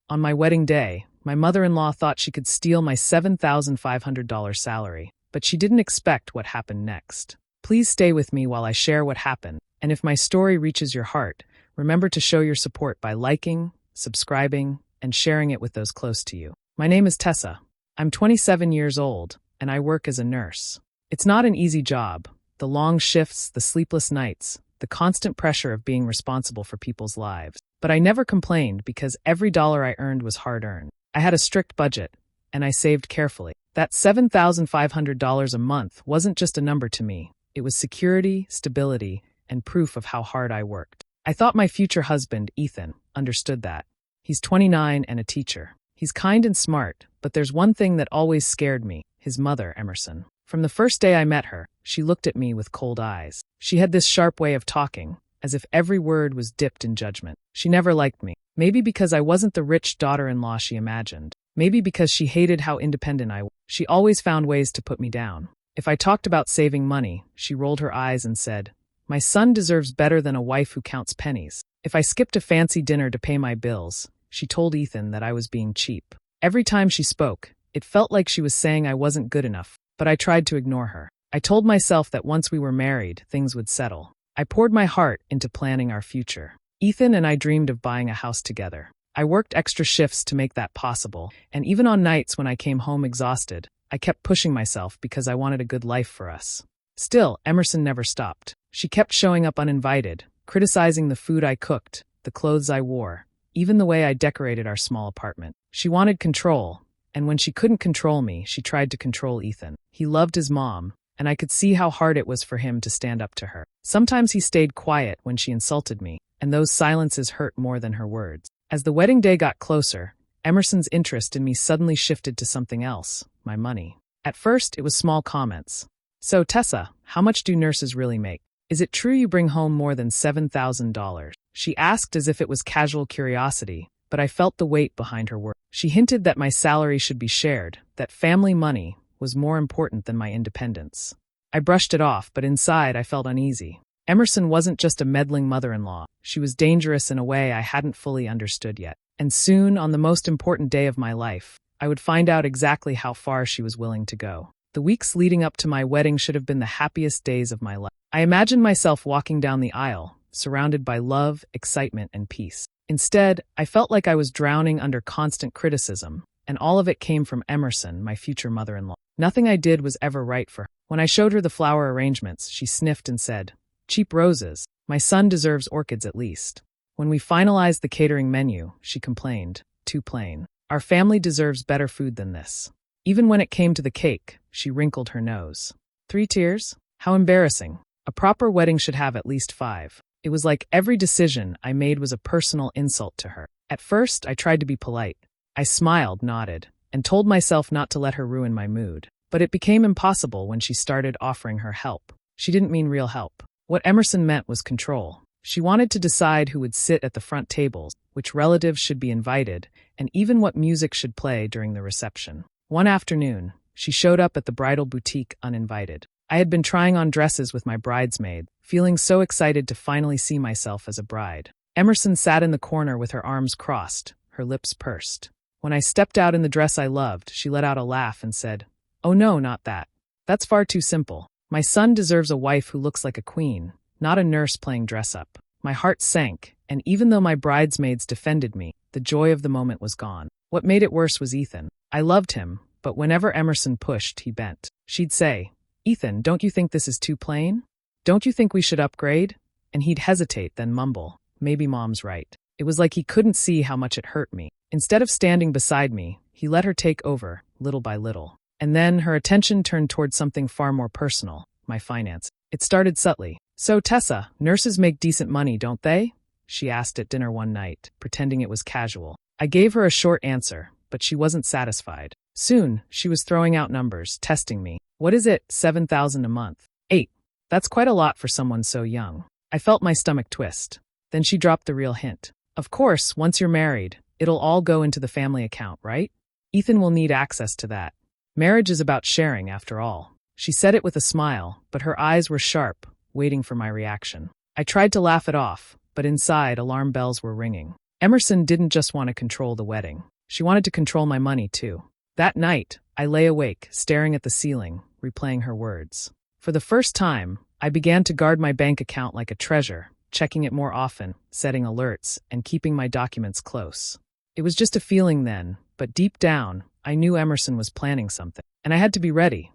On my wedding day, my mother-in-law thought she could steal my $7,500 salary, but she didn't expect what happened next. Please stay with me while I share what happened, and if my story reaches your heart, remember to show your support by liking, subscribing, and sharing it with those close to you. My name is Tessa. I'm 27 years old, and I work as a nurse. It's not an easy job. The long shifts, the sleepless nights, the constant pressure of being responsible for people's lives. But I never complained because every dollar I earned was hard-earned. I had a strict budget, and I saved carefully. That $7,500 a month wasn't just a number to me. It was security, stability, and proof of how hard I worked. I thought my future husband, Ethan, understood that. He's 29 and a teacher. He's kind and smart, but there's one thing that always scared me, his mother, Emerson. From the first day I met her, she looked at me with cold eyes. She had this sharp way of talking, as if every word was dipped in judgment. She never liked me. Maybe because I wasn't the rich daughter-in-law she imagined. Maybe because she hated how independent I was. She always found ways to put me down. If I talked about saving money, she rolled her eyes and said, "My son deserves better than a wife who counts pennies." If I skipped a fancy dinner to pay my bills, she told Ethan that I was being cheap. Every time she spoke, it felt like she was saying I wasn't good enough, but I tried to ignore her. I told myself that once we were married, things would settle. I poured my heart into planning our future. Ethan and I dreamed of buying a house together. I worked extra shifts to make that possible, and even on nights when I came home exhausted, I kept pushing myself because I wanted a good life for us. Still, Emerson never stopped. She kept showing up uninvited, criticizing the food I cooked, the clothes I wore, even the way I decorated our small apartment. She wanted control, and when she couldn't control me, she tried to control Ethan. He loved his mom, and I could see how hard it was for him to stand up to her. Sometimes he stayed quiet when she insulted me, and those silences hurt more than her words. As the wedding day got closer, Emerson's interest in me suddenly shifted to something else, my money. At first, it was small comments. "So, Tessa, how much do nurses really make? Is it true you bring home more than $7,000? She asked as if it was casual curiosity, but I felt the weight behind her words. She hinted that my salary should be shared, that family money was more important than my independence. I brushed it off, but inside I felt uneasy. Emerson wasn't just a meddling mother-in-law. She was dangerous in a way I hadn't fully understood yet. And soon, on the most important day of my life, I would find out exactly how far she was willing to go. The weeks leading up to my wedding should have been the happiest days of my life. I imagined myself walking down the aisle, surrounded by love, excitement, and peace. Instead, I felt like I was drowning under constant criticism, and all of it came from Emerson, my future mother-in-law. Nothing I did was ever right for her. When I showed her the flower arrangements, she sniffed and said, "Cheap roses. My son deserves orchids at least." When we finalized the catering menu, she complained, "Too plain. Our family deserves better food than this." Even when it came to the cake, she wrinkled her nose. 3 tiers? How embarrassing. A proper wedding should have at least 5. It was like every decision I made was a personal insult to her. At first, I tried to be polite. I smiled, nodded, and told myself not to let her ruin my mood. But it became impossible when she started offering her help. She didn't mean real help. What Emerson meant was control. She wanted to decide who would sit at the front tables, which relatives should be invited, and even what music should play during the reception. One afternoon, she showed up at the bridal boutique uninvited. I had been trying on dresses with my bridesmaid, feeling so excited to finally see myself as a bride. Emerson sat in the corner with her arms crossed, her lips pursed. When I stepped out in the dress I loved, she let out a laugh and said, "Oh no, not that. That's far too simple. My son deserves a wife who looks like a queen, not a nurse playing dress-up." My heart sank, and even though my bridesmaids defended me, the joy of the moment was gone. What made it worse was Ethan. I loved him, but whenever Emerson pushed, he bent. She'd say, "Ethan, don't you think this is too plain? Don't you think we should upgrade?" And he'd hesitate, then mumble, "Maybe Mom's right." It was like he couldn't see how much it hurt me. Instead of standing beside me, he let her take over, little by little. And then her attention turned toward something far more personal, my finance. It started subtly. "So, Tessa, nurses make decent money, don't they?" she asked at dinner one night, pretending it was casual. I gave her a short answer, but she wasn't satisfied. Soon, she was throwing out numbers, testing me. "What is it, 7,000 a month?" 8. That's quite a lot for someone so young. I felt my stomach twist. Then she dropped the real hint. "Of course, once you're married, it'll all go into the family account, right? Ethan will need access to that. Marriage is about sharing, after all." She said it with a smile, but her eyes were sharp, waiting for my reaction. I tried to laugh it off, but inside alarm bells were ringing. Emerson didn't just want to control the wedding. She wanted to control my money, too. That night, I lay awake, staring at the ceiling, replaying her words. For the first time, I began to guard my bank account like a treasure, checking it more often, setting alerts, and keeping my documents close. It was just a feeling then, but deep down, I knew Emerson was planning something, and I had to be ready.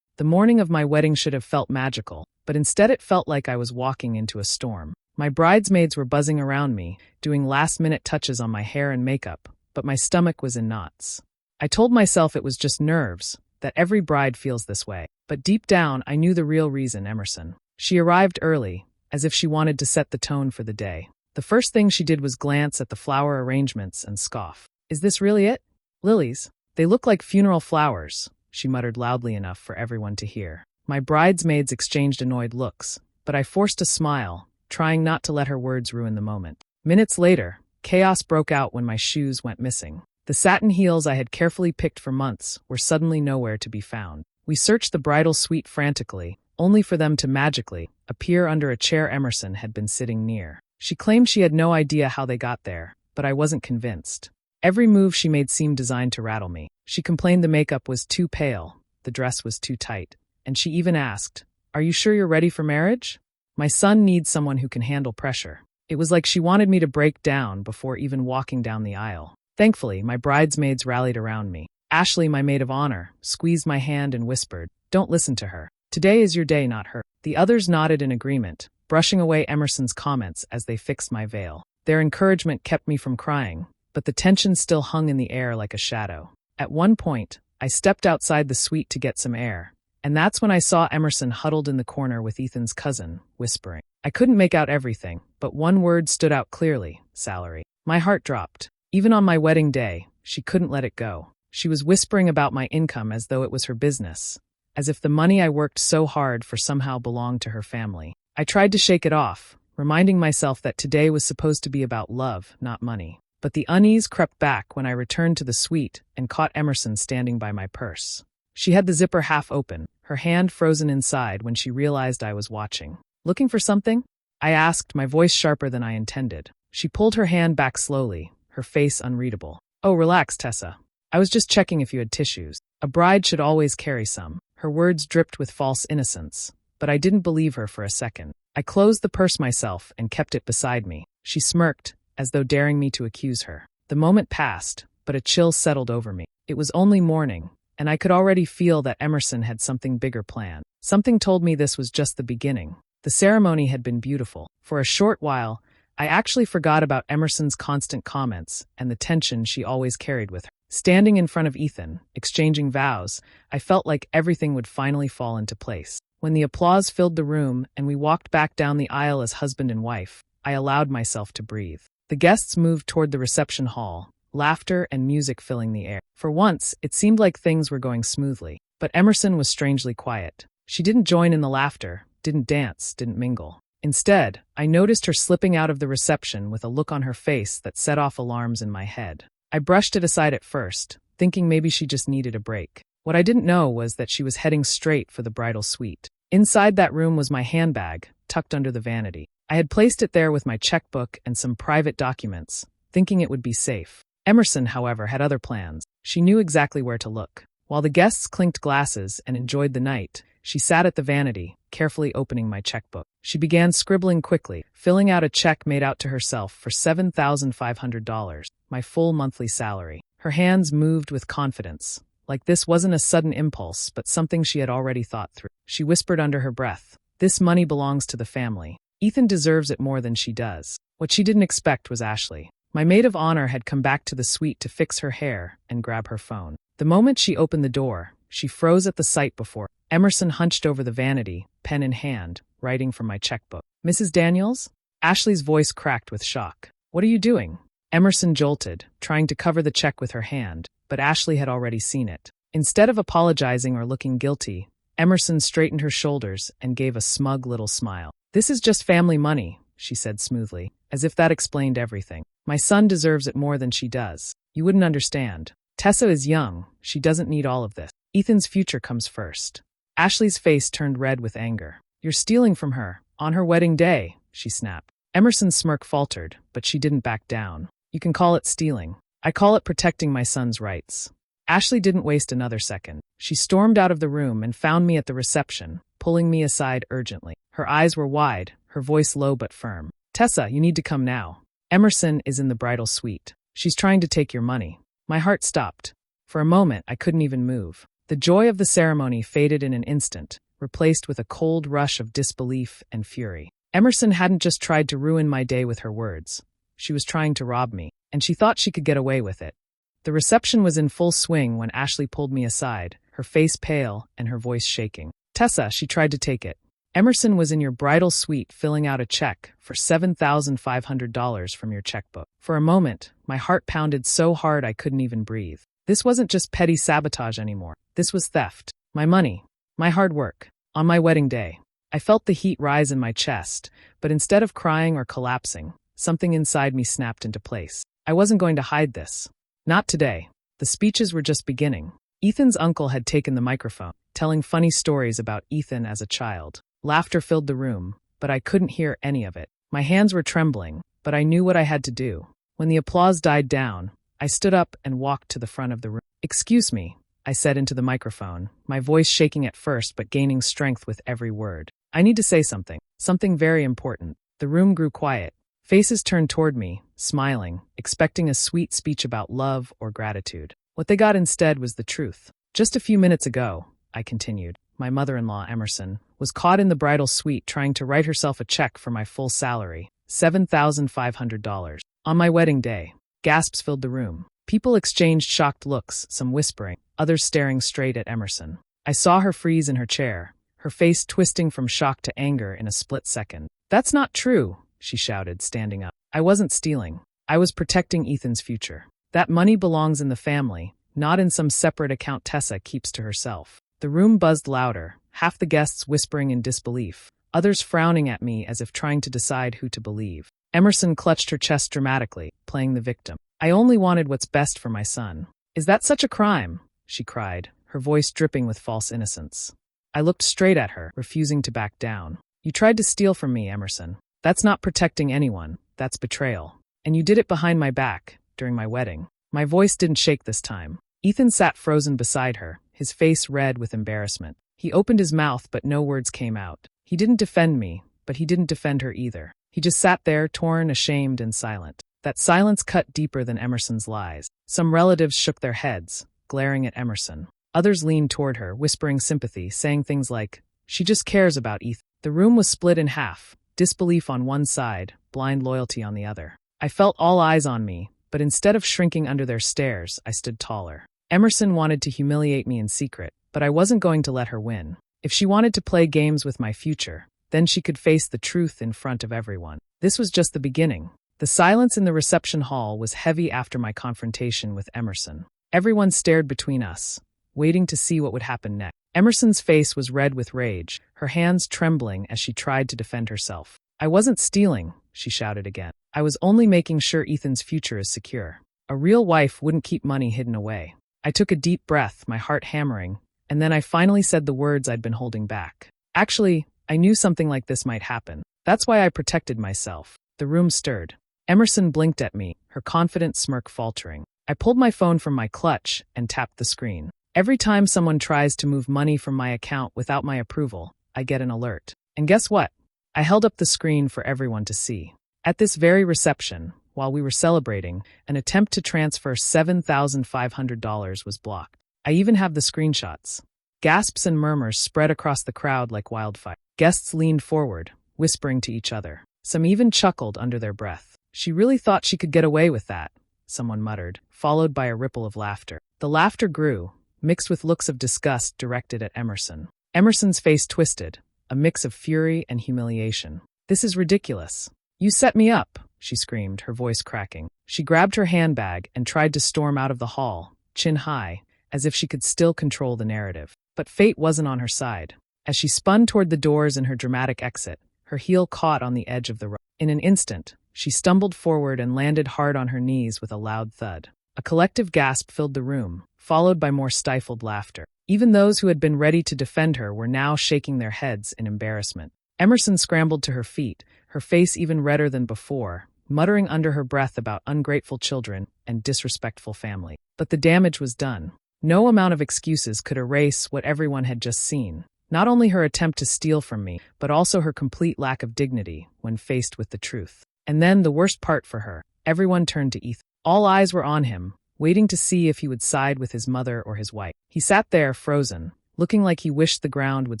The morning of my wedding should have felt magical, but instead it felt like I was walking into a storm. My bridesmaids were buzzing around me, doing last-minute touches on my hair and makeup, but my stomach was in knots. I told myself it was just nerves, that every bride feels this way. But deep down, I knew the real reason, Emerson. She arrived early, as if she wanted to set the tone for the day. The first thing she did was glance at the flower arrangements and scoff. "Is this really it? Lilies? They look like funeral flowers," she muttered loudly enough for everyone to hear. My bridesmaids exchanged annoyed looks, but I forced a smile, trying not to let her words ruin the moment. Minutes later, chaos broke out when my shoes went missing. The satin heels I had carefully picked for months were suddenly nowhere to be found. We searched the bridal suite frantically, only for them to magically appear under a chair Emerson had been sitting near. She claimed she had no idea how they got there, but I wasn't convinced. Every move she made seemed designed to rattle me. She complained the makeup was too pale, the dress was too tight, and she even asked, "Are you sure you're ready for marriage? My son needs someone who can handle pressure." It was like she wanted me to break down before even walking down the aisle. Thankfully, my bridesmaids rallied around me. Ashley, my maid of honor, squeezed my hand and whispered, "Don't listen to her. Today is your day, not her." The others nodded in agreement, brushing away Emerson's comments as they fixed my veil. Their encouragement kept me from crying, but the tension still hung in the air like a shadow. At one point, I stepped outside the suite to get some air, and that's when I saw Emerson huddled in the corner with Ethan's cousin, whispering. I couldn't make out everything, but one word stood out clearly: salary. My heart dropped. Even on my wedding day, she couldn't let it go. She was whispering about my income as though it was her business, as if the money I worked so hard for somehow belonged to her family. I tried to shake it off, reminding myself that today was supposed to be about love, not money. But the unease crept back when I returned to the suite and caught Emerson standing by my purse. She had the zipper half open, her hand frozen inside when she realized I was watching. "Looking for something?" I asked, my voice sharper than I intended. She pulled her hand back slowly, her face unreadable. "Oh, relax, Tessa. I was just checking if you had tissues. A bride should always carry some." Her words dripped with false innocence, but I didn't believe her for a second. I closed the purse myself and kept it beside me. She smirked, as though daring me to accuse her. The moment passed, but a chill settled over me. It was only morning, and I could already feel that Emerson had something bigger planned. Something told me this was just the beginning. The ceremony had been beautiful. For a short while, I actually forgot about Emerson's constant comments and the tension she always carried with her. Standing in front of Ethan, exchanging vows, I felt like everything would finally fall into place. When the applause filled the room and we walked back down the aisle as husband and wife, I allowed myself to breathe. The guests moved toward the reception hall, laughter and music filling the air. For once, it seemed like things were going smoothly, but Emerson was strangely quiet. She didn't join in the laughter, didn't dance, didn't mingle. Instead, I noticed her slipping out of the reception with a look on her face that set off alarms in my head. I brushed it aside at first, thinking maybe she just needed a break. What I didn't know was that she was heading straight for the bridal suite. Inside that room was my handbag, tucked under the vanity. I had placed it there with my checkbook and some private documents, thinking it would be safe. Emerson, however, had other plans. She knew exactly where to look. While the guests clinked glasses and enjoyed the night, she sat at the vanity, carefully opening my checkbook. She began scribbling quickly, filling out a check made out to herself for $7,500, my full monthly salary. Her hands moved with confidence, like this wasn't a sudden impulse, but something she had already thought through. She whispered under her breath, "This money belongs to the family. Ethan deserves it more than she does." What she didn't expect was Ashley. My maid of honor had come back to the suite to fix her hair and grab her phone. The moment she opened the door, she froze at the sight before. Emerson hunched over the vanity, pen in hand, writing from my checkbook. "Mrs. Daniels?" Ashley's voice cracked with shock. "What are you doing?" Emerson jolted, trying to cover the check with her hand, but Ashley had already seen it. Instead of apologizing or looking guilty, Emerson straightened her shoulders and gave a smug little smile. "This is just family money," she said smoothly, as if that explained everything. "My son deserves it more than she does. You wouldn't understand. Tessa is young, she doesn't need all of this. Ethan's future comes first." Ashley's face turned red with anger. "You're stealing from her, on her wedding day," she snapped. Emerson's smirk faltered, but she didn't back down. You can call it stealing. I call it protecting my son's rights. Ashley didn't waste another second. She stormed out of the room and found me at the reception, pulling me aside urgently. Her eyes were wide, her voice low but firm. Tessa, you need to come now. Emerson is in the bridal suite. She's trying to take your money. My heart stopped. For a moment, I couldn't even move. The joy of the ceremony faded in an instant, replaced with a cold rush of disbelief and fury. Emerson hadn't just tried to ruin my day with her words. She was trying to rob me, and she thought she could get away with it. The reception was in full swing when Ashley pulled me aside, her face pale and her voice shaking. Tessa, she tried to take it. Emerson was in your bridal suite filling out a check for $7,500 from your checkbook. For a moment, my heart pounded so hard I couldn't even breathe. This wasn't just petty sabotage anymore. This was theft. My money. My hard work. On my wedding day. I felt the heat rise in my chest, but instead of crying or collapsing, something inside me snapped into place. I wasn't going to hide this. Not today. The speeches were just beginning. Ethan's uncle had taken the microphone, telling funny stories about Ethan as a child. Laughter filled the room, but I couldn't hear any of it. My hands were trembling, but I knew what I had to do. When the applause died down, I stood up and walked to the front of the room. "Excuse me," I said into the microphone, my voice shaking at first but gaining strength with every word. "I need to say something. Something very important." The room grew quiet. Faces turned toward me, smiling, expecting a sweet speech about love or gratitude. What they got instead was the truth. "Just a few minutes ago," I continued, "my mother-in-law, Emerson, was caught in the bridal suite trying to write herself a check for my full salary, $7,500, on my wedding day." Gasps filled the room. People exchanged shocked looks, some whispering, others staring straight at Emerson. I saw her freeze in her chair, her face twisting from shock to anger in a split second. "That's not true," she shouted, standing up. "I wasn't stealing. I was protecting Ethan's future. That money belongs in the family, not in some separate account Tessa keeps to herself." The room buzzed louder, half the guests whispering in disbelief, others frowning at me as if trying to decide who to believe. Emerson clutched her chest dramatically, playing the victim. "I only wanted what's best for my son." "Is that such a crime?" she cried, her voice dripping with false innocence. I looked straight at her, refusing to back down. "You tried to steal from me, Emerson. That's not protecting anyone, that's betrayal. And you did it behind my back, during my wedding." My voice didn't shake this time. Ethan sat frozen beside her, his face red with embarrassment. He opened his mouth but no words came out. He didn't defend me, but he didn't defend her either. He just sat there, torn, ashamed, and silent. That silence cut deeper than Emerson's lies. Some relatives shook their heads, glaring at Emerson. Others leaned toward her, whispering sympathy, saying things like, "She just cares about Ethan." The room was split in half, disbelief on one side, blind loyalty on the other. I felt all eyes on me, but instead of shrinking under their stares, I stood taller. Emerson wanted to humiliate me in secret, but I wasn't going to let her win. If she wanted to play games with my future, then she could face the truth in front of everyone. This was just the beginning. The silence in the reception hall was heavy after my confrontation with Emerson. Everyone stared between us, waiting to see what would happen next. Emerson's face was red with rage, her hands trembling as she tried to defend herself. "I wasn't stealing," she shouted again. "I was only making sure Ethan's future is secure. A real wife wouldn't keep money hidden away." I took a deep breath, my heart hammering, and then I finally said the words I'd been holding back. "Actually, I knew something like this might happen. That's why I protected myself." The room stirred. Emerson blinked at me, her confident smirk faltering. I pulled my phone from my clutch and tapped the screen. Every time someone tries to move money from my account without my approval, I get an alert. And guess what? I held up the screen for everyone to see. At this very reception, while we were celebrating, an attempt to transfer $7,500 was blocked. I even have the screenshots. Gasps and murmurs spread across the crowd like wildfire. Guests leaned forward, whispering to each other. Some even chuckled under their breath. "She really thought she could get away with that," someone muttered, followed by a ripple of laughter. The laughter grew, mixed with looks of disgust directed at Emerson. Emerson's face twisted, a mix of fury and humiliation. "This is ridiculous. You set me up," she screamed, her voice cracking. She grabbed her handbag and tried to storm out of the hall, chin high, as if she could still control the narrative. But fate wasn't on her side. As she spun toward the doors in her dramatic exit, her heel caught on the edge of the rug. In an instant, she stumbled forward and landed hard on her knees with a loud thud. A collective gasp filled the room, followed by more stifled laughter. Even those who had been ready to defend her were now shaking their heads in embarrassment. Emerson scrambled to her feet, her face even redder than before, muttering under her breath about ungrateful children and disrespectful family. But the damage was done. No amount of excuses could erase what everyone had just seen. Not only her attempt to steal from me, but also her complete lack of dignity when faced with the truth. And then the worst part for her, everyone turned to Ethan. All eyes were on him, waiting to see if he would side with his mother or his wife. He sat there, frozen, looking like he wished the ground would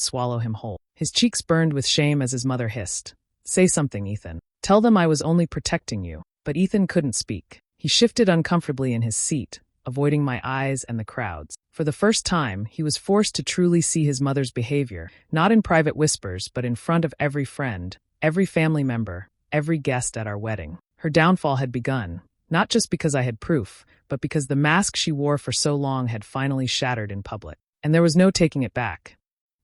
swallow him whole. His cheeks burned with shame as his mother hissed, "Say something, Ethan. Tell them I was only protecting you." But Ethan couldn't speak. He shifted uncomfortably in his seat, avoiding my eyes and the crowds. For the first time, he was forced to truly see his mother's behavior, not in private whispers, but in front of every friend, every family member, every guest at our wedding. Her downfall had begun, not just because I had proof, but because the mask she wore for so long had finally shattered in public. And there was no taking it back.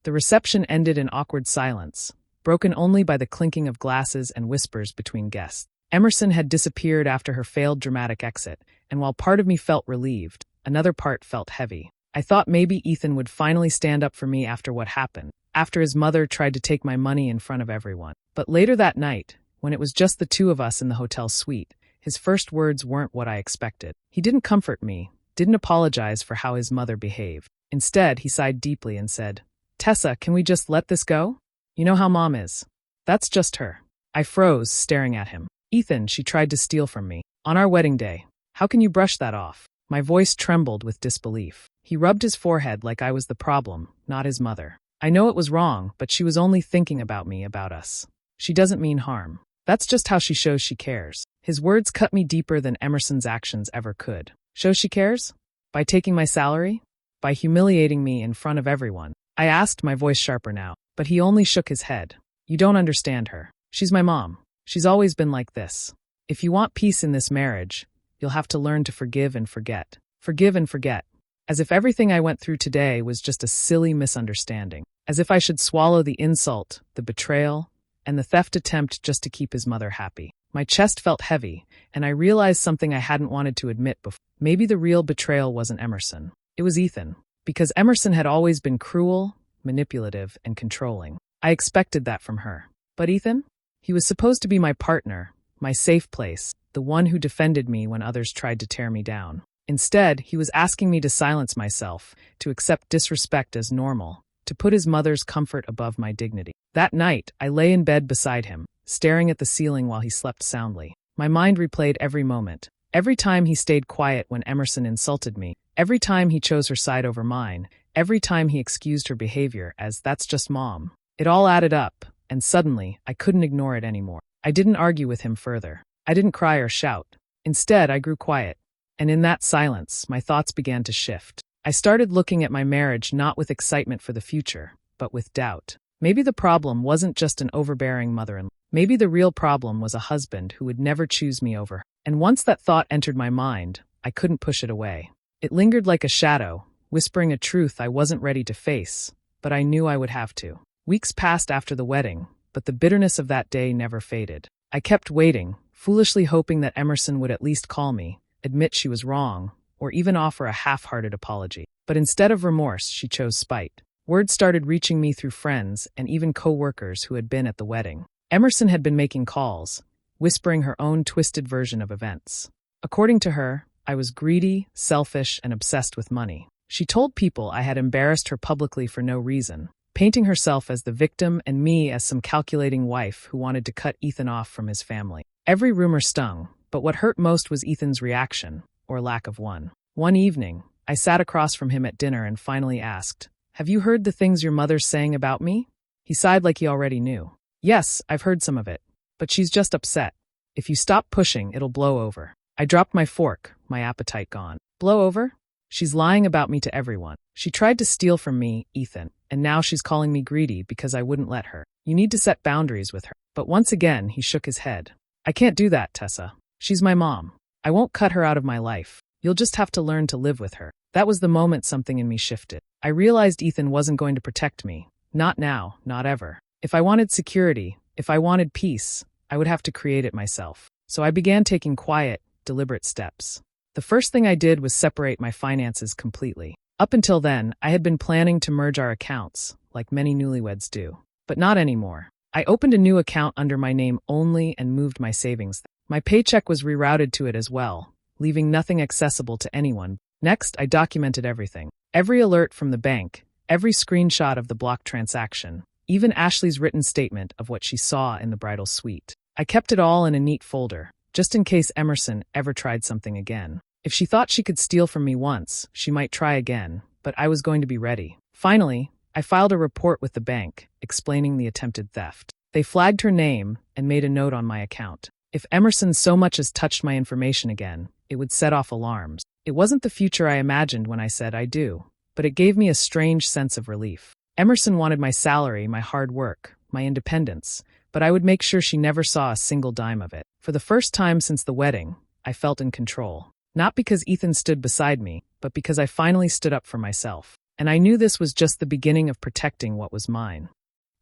The reception ended in awkward silence, broken only by the clinking of glasses and whispers between guests. Emerson had disappeared after her failed dramatic exit, and while part of me felt relieved, another part felt heavy. I thought maybe Ethan would finally stand up for me after what happened, after his mother tried to take my money in front of everyone. But later that night, when it was just the two of us in the hotel suite, his first words weren't what I expected. He didn't comfort me, didn't apologize for how his mother behaved. Instead, he sighed deeply and said, "Tessa, can we just let this go? You know how Mom is. That's just her." I froze, staring at him. "Ethan, she tried to steal from me. On our wedding day. How can you brush that off?" My voice trembled with disbelief. He rubbed his forehead like I was the problem, not his mother. "I know it was wrong, but she was only thinking about me, about us. She doesn't mean harm. That's just how she shows she cares." His words cut me deeper than Emerson's actions ever could. Shows she cares? By taking my salary? By humiliating me in front of everyone? I asked, my voice sharper now, but he only shook his head. "You don't understand her. She's my mom. She's always been like this. If you want peace in this marriage, you'll have to learn to forgive and forget. Forgive and forget." As if everything I went through today was just a silly misunderstanding. As if I should swallow the insult, the betrayal, and the theft attempt just to keep his mother happy. My chest felt heavy, and I realized something I hadn't wanted to admit before. Maybe the real betrayal wasn't Emerson. It was Ethan. Because Emerson had always been cruel, manipulative, and controlling. I expected that from her. But Ethan? He was supposed to be my partner, my safe place, the one who defended me when others tried to tear me down. Instead, he was asking me to silence myself, to accept disrespect as normal, to put his mother's comfort above my dignity. That night, I lay in bed beside him, staring at the ceiling while he slept soundly. My mind replayed every moment. Every time he stayed quiet when Emerson insulted me, every time he chose her side over mine, every time he excused her behavior as "that's just Mom." It all added up, and suddenly, I couldn't ignore it anymore. I didn't argue with him further. I didn't cry or shout. Instead, I grew quiet. And in that silence, my thoughts began to shift. I started looking at my marriage not with excitement for the future, but with doubt. Maybe the problem wasn't just an overbearing mother-in-law. Maybe the real problem was a husband who would never choose me over her. And once that thought entered my mind, I couldn't push it away. It lingered like a shadow, whispering a truth I wasn't ready to face, but I knew I would have to. Weeks passed after the wedding, but the bitterness of that day never faded. I kept waiting, foolishly hoping that Emerson would at least call me, admit she was wrong, or even offer a half-hearted apology. But instead of remorse, she chose spite. Word started reaching me through friends and even co-workers who had been at the wedding. Emerson had been making calls, whispering her own twisted version of events. According to her, I was greedy, selfish, and obsessed with money. She told people I had embarrassed her publicly for no reason, painting herself as the victim and me as some calculating wife who wanted to cut Ethan off from his family. Every rumor stung, but what hurt most was Ethan's reaction, or lack of one. One evening, I sat across from him at dinner and finally asked, "Have you heard the things your mother's saying about me?" He sighed like he already knew. "Yes, I've heard some of it. But she's just upset. If you stop pushing, it'll blow over." I dropped my fork, my appetite gone. Blow over? She's lying about me to everyone. She tried to steal from me, Ethan, and now she's calling me greedy because I wouldn't let her. You need to set boundaries with her. But once again, he shook his head. "I can't do that, Tessa. She's my mom. I won't cut her out of my life. You'll just have to learn to live with her." That was the moment something in me shifted. I realized Ethan wasn't going to protect me. Not now, not ever. If I wanted security, if I wanted peace, I would have to create it myself. So I began taking quiet, deliberate steps. The first thing I did was separate my finances completely. Up until then, I had been planning to merge our accounts, like many newlyweds do. But not anymore. I opened a new account under my name only and moved my savings. My paycheck was rerouted to it as well, leaving nothing accessible to anyone. Next, I documented everything. Every alert from the bank, every screenshot of the blocked transaction, even Ashley's written statement of what she saw in the bridal suite. I kept it all in a neat folder, just in case Emerson ever tried something again. If she thought she could steal from me once, she might try again, but I was going to be ready. Finally, I filed a report with the bank, explaining the attempted theft. They flagged her name and made a note on my account. If Emerson so much as touched my information again, it would set off alarms. It wasn't the future I imagined when I said I do, but it gave me a strange sense of relief. Emerson wanted my salary, my hard work, my independence, but I would make sure she never saw a single dime of it. For the first time since the wedding, I felt in control. Not because Ethan stood beside me, but because I finally stood up for myself. And I knew this was just the beginning of protecting what was mine.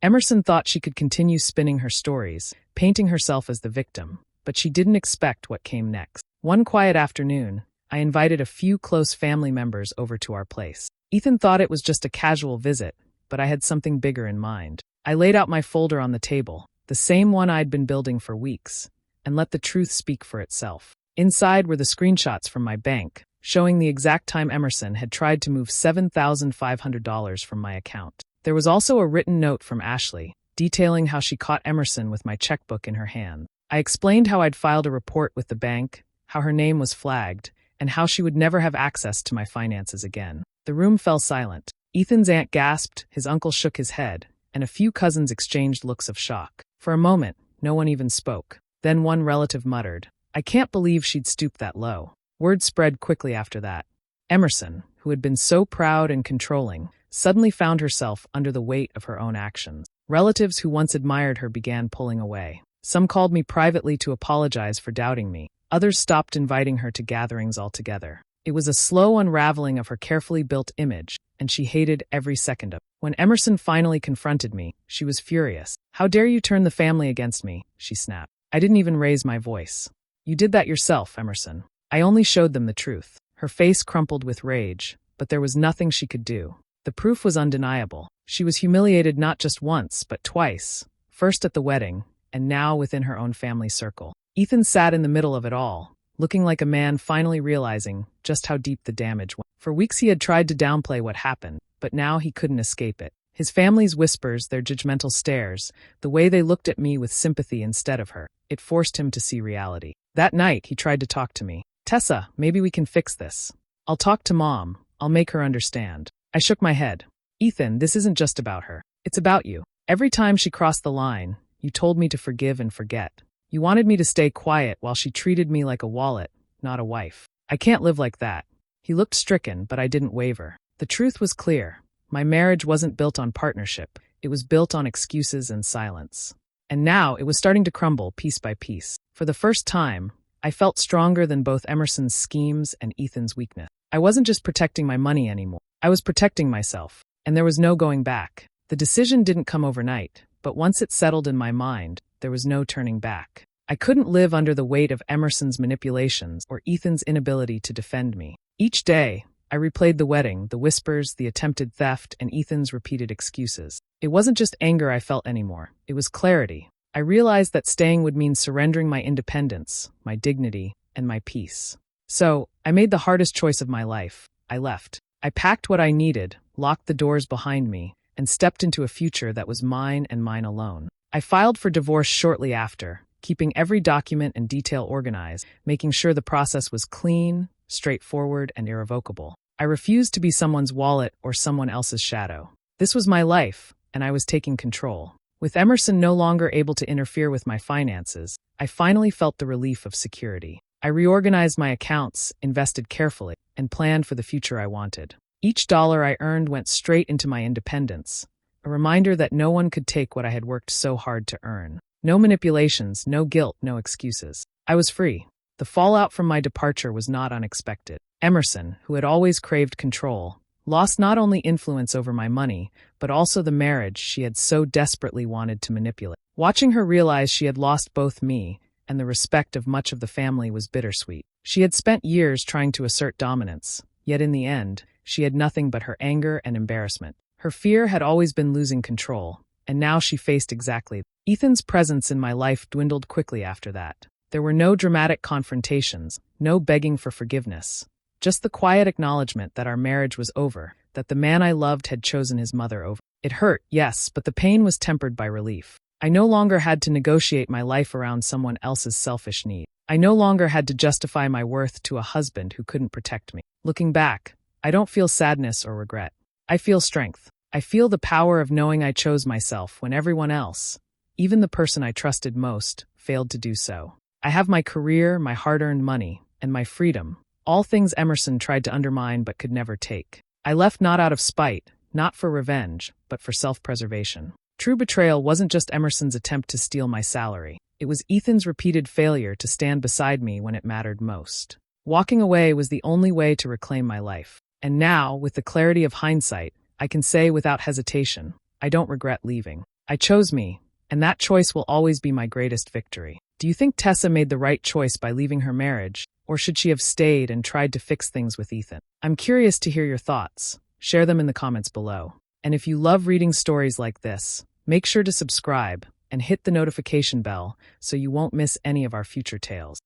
Emerson thought she could continue spinning her stories, painting herself as the victim, but she didn't expect what came next. One quiet afternoon, I invited a few close family members over to our place. Ethan thought it was just a casual visit, but I had something bigger in mind. I laid out my folder on the table, the same one I'd been building for weeks, and let the truth speak for itself. Inside were the screenshots from my bank, showing the exact time Emerson had tried to move $7,500 from my account. There was also a written note from Ashley, detailing how she caught Emerson with my checkbook in her hand. I explained how I'd filed a report with the bank, how her name was flagged, and how she would never have access to my finances again. The room fell silent. Ethan's aunt gasped, his uncle shook his head, and a few cousins exchanged looks of shock. For a moment, no one even spoke. Then one relative muttered, "I can't believe she'd stoop that low." Word spread quickly after that. Emerson, who had been so proud and controlling, suddenly found herself under the weight of her own actions. Relatives who once admired her began pulling away. Some called me privately to apologize for doubting me. Others stopped inviting her to gatherings altogether. It was a slow unraveling of her carefully built image, and she hated every second of it. When Emerson finally confronted me, she was furious. "How dare you turn the family against me?" she snapped. I didn't even raise my voice. "You did that yourself, Emerson." I only showed them the truth. Her face crumpled with rage, but there was nothing she could do. The proof was undeniable. She was humiliated not just once, but twice, first at the wedding, and now within her own family circle. Ethan sat in the middle of it all, looking like a man finally realizing just how deep the damage went. For weeks he had tried to downplay what happened, but now he couldn't escape it. His family's whispers, their judgmental stares, the way they looked at me with sympathy instead of her, it forced him to see reality. That night, he tried to talk to me. "Tessa, maybe we can fix this. I'll talk to Mom. I'll make her understand." I shook my head. "Ethan, this isn't just about her. It's about you. Every time she crossed the line, you told me to forgive and forget. You wanted me to stay quiet while she treated me like a wallet, not a wife. I can't live like that." He looked stricken, but I didn't waver. The truth was clear. My marriage wasn't built on partnership. It was built on excuses and silence. And now it was starting to crumble piece by piece. For the first time, I felt stronger than both Emerson's schemes and Ethan's weakness. I wasn't just protecting my money anymore. I was protecting myself, and there was no going back. The decision didn't come overnight, but once it settled in my mind, there was no turning back. I couldn't live under the weight of Emerson's manipulations or Ethan's inability to defend me. Each day, I replayed the wedding, the whispers, the attempted theft, and Ethan's repeated excuses. It wasn't just anger I felt anymore. It was clarity. I realized that staying would mean surrendering my independence, my dignity, and my peace. So, I made the hardest choice of my life. I left. I packed what I needed, locked the doors behind me, and stepped into a future that was mine and mine alone. I filed for divorce shortly after, keeping every document and detail organized, making sure the process was clean, straightforward, and irrevocable. I refused to be someone's wallet or someone else's shadow. This was my life, and I was taking control. With Emerson no longer able to interfere with my finances, I finally felt the relief of security. I reorganized my accounts, invested carefully, and planned for the future I wanted. Each dollar I earned went straight into my independence, a reminder that no one could take what I had worked so hard to earn. No manipulations, no guilt, no excuses. I was free. The fallout from my departure was not unexpected. Emerson, who had always craved control, lost not only influence over my money, but also the marriage she had so desperately wanted to manipulate. Watching her realize she had lost both me and the respect of much of the family was bittersweet. She had spent years trying to assert dominance, yet in the end, she had nothing but her anger and embarrassment. Her fear had always been losing control, and now she faced exactly. Ethan's presence in my life dwindled quickly after that. There were no dramatic confrontations, no begging for forgiveness. Just the quiet acknowledgement that our marriage was over, that the man I loved had chosen his mother over. It hurt, yes, but the pain was tempered by relief. I no longer had to negotiate my life around someone else's selfish need. I no longer had to justify my worth to a husband who couldn't protect me. Looking back, I don't feel sadness or regret. I feel strength. I feel the power of knowing I chose myself when everyone else, even the person I trusted most, failed to do so. I have my career, my hard-earned money, and my freedom, all things Emerson tried to undermine but could never take. I left not out of spite, not for revenge, but for self-preservation. True betrayal wasn't just Emerson's attempt to steal my salary. It was Ethan's repeated failure to stand beside me when it mattered most. Walking away was the only way to reclaim my life. And now, with the clarity of hindsight, I can say without hesitation, I don't regret leaving. I chose me, and that choice will always be my greatest victory. Do you think Tessa made the right choice by leaving her marriage, or should she have stayed and tried to fix things with Ethan? I'm curious to hear your thoughts. Share them in the comments below. And if you love reading stories like this, make sure to subscribe and hit the notification bell so you won't miss any of our future tales.